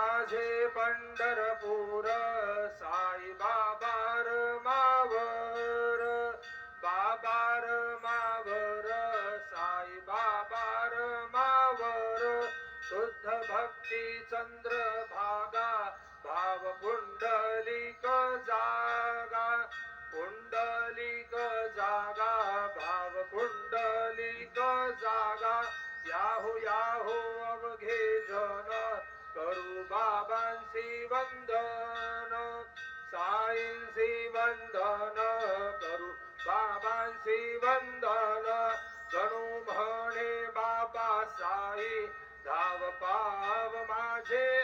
माझे पंढरपूर साई बाबार मावर, बाबार मावर, साई बाबार मावर, शुद्ध भक्ती चंद्र भागा, भाव पुंडलिक जागा, पुंडलिक जागा, भाव पुंडलिक जागा, याहू याहू अवघे जन करू बाबांसी वंदन, साईंसी वंदन करू बाबांसी वंदन, गणू म्हणे बाबा साई धाव पाव माझे